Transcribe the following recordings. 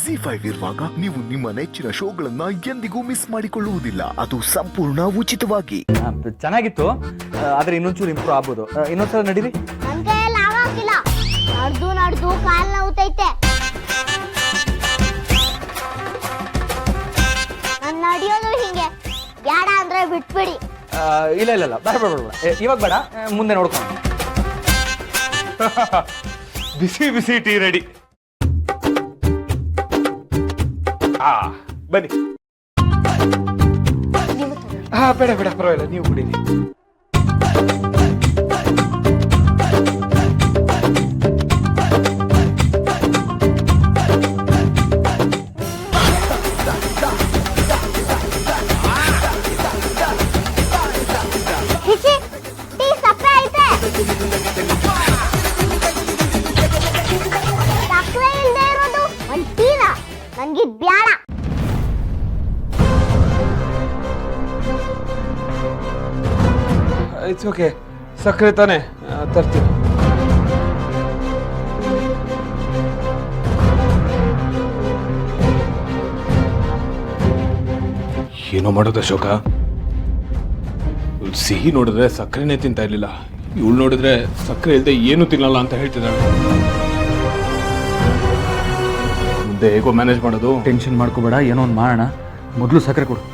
ಜಿ5 ಇರುವಾಗ ನೀವು ನಿಮ್ಮ ನೆಚ್ಚಿನ ಶೋಗಳನ್ನ ಎಂದಿಗೂ ಮಿಸ್ ಮಾಡಿಕೊಳ್ಳುವುದಿಲ್ಲ. ಅದು ಸಂಪೂರ್ಣ ಉಚಿತವಾಗಿ. ಚೆನ್ನಾಗಿತ್ತು, ಆದ್ರೆ ಇನ್ನೊಂಚೂರು ಇಂಪ್ರೂವ್ ಆಗ್ಬೋದು. ಇನ್ನೊಂದ್ಸಲ ನಡೀರಿ. ನನ್ ಕೈಯಲ್ಲಿ ಆಗೋಕಿಲ್ಲ. ನಡೆದು ಕಾಲ್ ನೋವುತ್ತೈತೆ. ನಾನು ನಡೆಯೋದು ಹಿಂಗೆ. ಬೇಡ ಅಂದ್ರೆ ಬಿಟ್ಬಿಡಿ. ಇಲ್ಲ ಬೇಡ ಇವಾಗ ಬೇಡ, ಮುಂದೆ ನೋಡ್ಕೊಂಡು. ಬಿಸಿ ಬಿಸಿ ಟೀ ರೆಡಿ. ಬನ್ನಿ. ಬೇಡ ಪರವಾಗಿಲ್ಲ, ನೀವು ಕುಡೀರಿ. ಟೀ ಸಪ್ಪೆ ಐತೆ. ಸಕ್ಕರೆ ಇಲ್ಲದೆ ಇರೋದು ಒಂದು ಟೀನ ನನಗೆ ಬ್ಯಾಡ. ಇಟ್ಸ್ ಓಕೆ, ಸಕ್ಕರೆ ತಾನೆ ತರ್ತೀನಿ. ಏನೋ ಮಾಡೋದು ಅಶೋಕ, ಸಿಹಿ ನೋಡಿದ್ರೆ ಸಕ್ಕರೆನೇ ತಿಂತಾ ಇರ್ಲಿಲ್ಲ, ಇವಳು ನೋಡಿದ್ರೆ ಸಕ್ಕರೆ ಇಲ್ಲದೆ ಏನು ತಿನ್ನಲ್ಲ ಅಂತ ಹೇಳ್ತಿದ್ದಾಳೆ. ಮುಂದೆ ಹೇಗೋ ಮ್ಯಾನೇಜ್ ಮಾಡೋದು? ಟೆನ್ಷನ್ ಮಾಡ್ಕೋಬೇಡ, ಏನೋ ಒಂದು ಮಾಡೋಣ. ಮೊದಲು ಸಕ್ಕರೆ ಕೊಡು.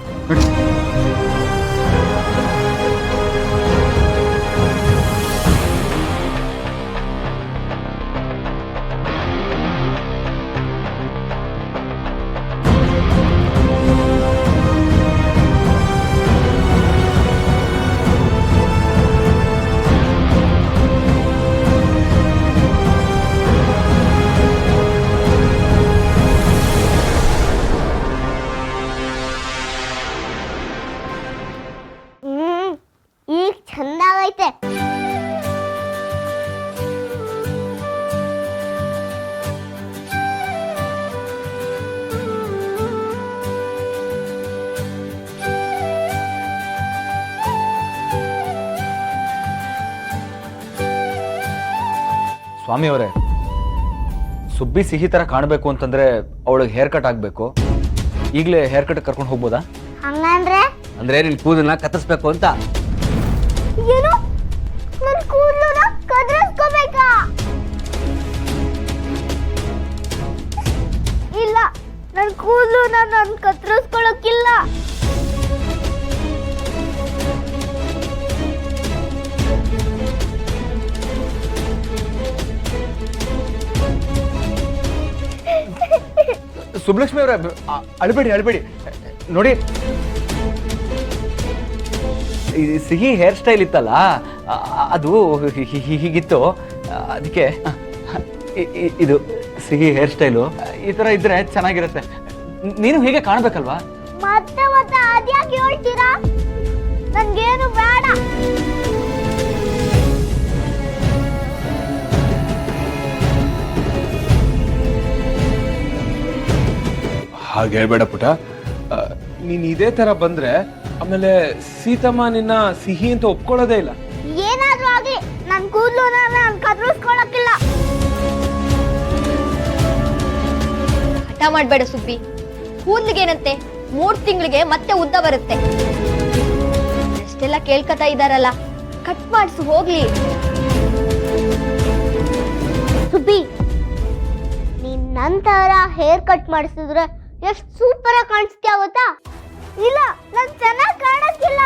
ಈಗ ಚಂದಾಗೈತೆ. ಸ್ವಾಮಿ ಅವರೇ, ಸುಬ್ಬಿ ಸಿಹಿ ತರ ಕಾಣಬೇಕು ಅಂತಂದ್ರೆ ಅವಳಿಗೆ ಹೇರ್ ಕಟ್ ಆಗ್ಬೇಕು. ಈಗಲೇ ಹೇರ್ ಕಟ್ ಕರ್ಕೊಂಡು ಹೋಗ್ಬೋದಾ? ಹಂಗಂದ್ರೆ ಅಂದ್ರೆ ನಿನ್ ಕೂದಲನ್ನ ಕತ್ತರಿಸ್ಬೇಕು ಅಂತ. ಏನು? ನನ್ನ ಕೂದಲನ್ನ ಕತ್ತರಿಸ್ಕೋಬೇಕಾ? ಇಲ್ಲ, ನನ್ನ ಕೂದಲನ್ನ ನಾನು ಕತ್ತರಿಸ್ಕೊಳ್ಳೋಕ್ಕಿಲ್ಲ. ಸುಬ್ಲಕ್ಷ್ಮಿ ಅವರೇ, ಅಳ್ಬೇಡಿ ನೋಡಿ. ಈ ಸಿಹಿ ಹೇರ್ ಸ್ಟೈಲ್ ಇತ್ತಲ್ಲ, ಅದು ಹೀಗಿತ್ತು. ಅದಕ್ಕೆ ಇದು ಸಿಹಿ ಹೇರ್ ಸ್ಟೈಲು. ಈ ತರ ಇದ್ರೆ ಚೆನ್ನಾಗಿರುತ್ತೆ. ನೀನು ಹೀಗೆ ಕಾಣ್ಬೇಕಲ್ವಾ? ಮತ್ತೆ ಅದ್ಯಾಕೆ ಹೇಳ್ತೀರಾ? ನನ್ಗೇನು ಬೇಡ. ಹಾಗೆ ಹೇಳ್ಬೇಡ ಪುಟ, ನೀನ್ ಇದೇ ತರ ಬಂದ್ರೆ ಆಮೇಲೆ ಸೀತಮ್ಮ ನಿನ್ನ ಸಿಹಿ ಅಂತ ಒಪ್ಕೊಳ್ಳೋದೇ ಇಲ್ಲ. ಏನಾದ್ರೂ ಆಗ್ಲಿ, ನನ್ ಕೂದಲನ್ನ ನಾನು ಕತ್ತರಿಸ್ಕೊಳ್ಳೋಕ್ಕಿಲ್ಲ. ಹಠ ಮಾಡ್ಬೇಡ ಸುಬ್ಬಿ. ಕೂದ್ಲಿಗೇನಂತೆ, 3 ತಿಂಗಳಿಗೆ ಮತ್ತೆ ಉದ್ದ ಬರುತ್ತೆ. ಅಷ್ಟೆಲ್ಲ ಕೇಳ್ಕತಾ ಇದಾರಲ್ಲ, ಕಟ್ ಮಾಡಿಸು ಹೋಗ್ಲಿ. ಸುಬ್ಬಿ, ನೀನ್ ನಂತರ ಹೇರ್ ಕಟ್ ಮಾಡಿಸಿದ್ರೆ ಎಷ್ಟು ಸೂಪರ್ ಆಗಿ ಕಾಣಿಸ್ತೀಯ ಗೊತ್ತಾ? ಇಲ್ಲ, ನಾನ್ ಚೆನ್ನಾಗಿ ಕಾಣಕ್ಕಿಲ್ಲ.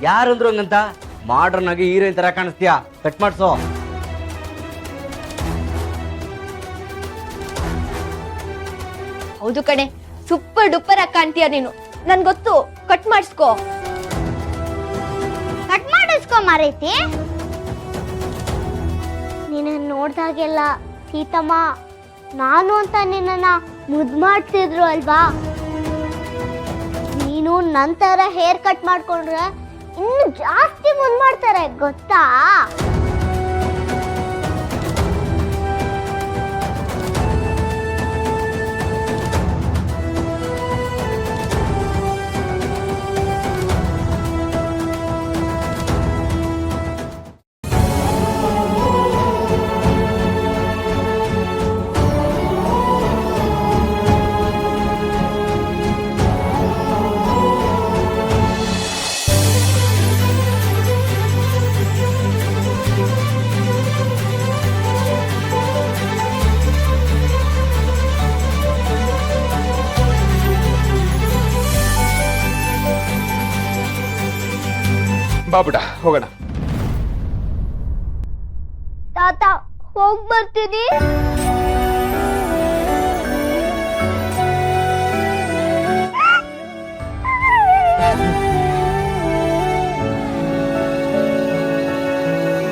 ಯಾರಂದ್ರು ಹಂಗಂತ? ಮಾಡ್ರನ್ ಆಗಿ ಹೀರೋಯಿನ್ ತರ ಕಾಣಿಸ್ತೀಯಾ? ಕಟ್ ಮಾಡ್ಸೋ. ಹೌದು ಕಣೆ, ಸೂಪರ್ ಡೂಪರ್ ಆಗಿ ಕಾಣ್ತೀಯ ನೀನು. ನನ್ ಗೊತ್ತು, ಕಟ್ ಮಾಡಿಸ್ಕೋ. ಕಟ್ ಮಾಡಿಸ್ಕೊ ಮಾರೈತಿ. ನಿನ್ನ ನೋಡ್ದಾಗೆಲ್ಲ ಸೀತಮ್ಮ ನಾನು ಅಂತ ನಿನ್ನ ಮುದ್ದು ಮಾಡ್ತಿದ್ರು ಅಲ್ವಾ? ನೀನು ನಂತರ ಹೇರ್ ಕಟ್ ಮಾಡ್ಕೊಂಡ್ರೆ ಇನ್ನು ಜಾಸ್ತಿ ಮುದ್ದು ಮಾಡ್ತಾರೆ ಗೊತ್ತಾ? ಬಾಬುಟ ಹೋಗೋಣ. ತಾತ ಹೋಗ್ ಬರ್ತೀನಿ.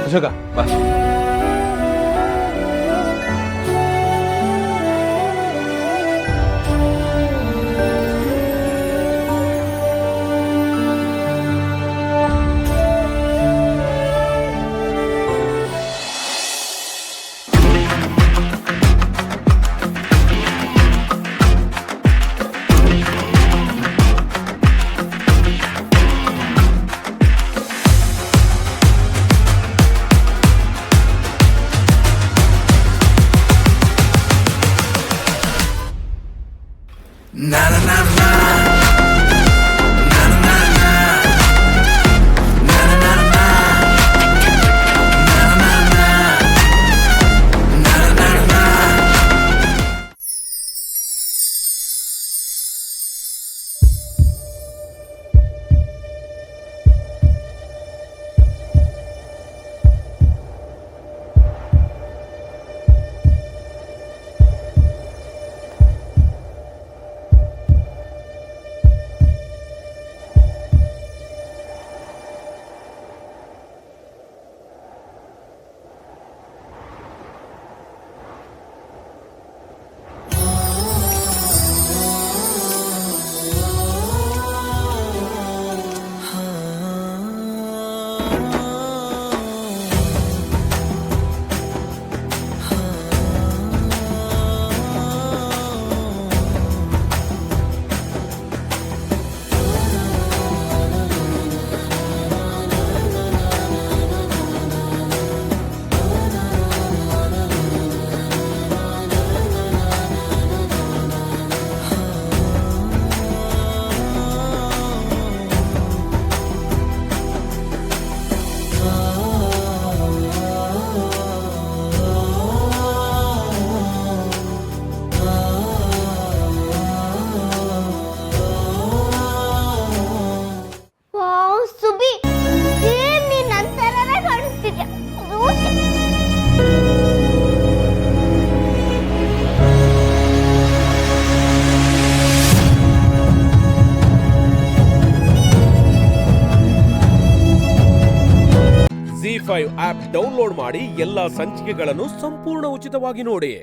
ಅಶೋಕ ಬಾ. ZEE5 ಆಪ್ ಡೌನ್ಲೋಡ್ ಮಾಡಿ ಎಲ್ಲಾ ಸಂಚಿಕೆಗಳನ್ನು ಸಂಪೂರ್ಣ ಉಚಿತವಾಗಿ ನೋಡಿ.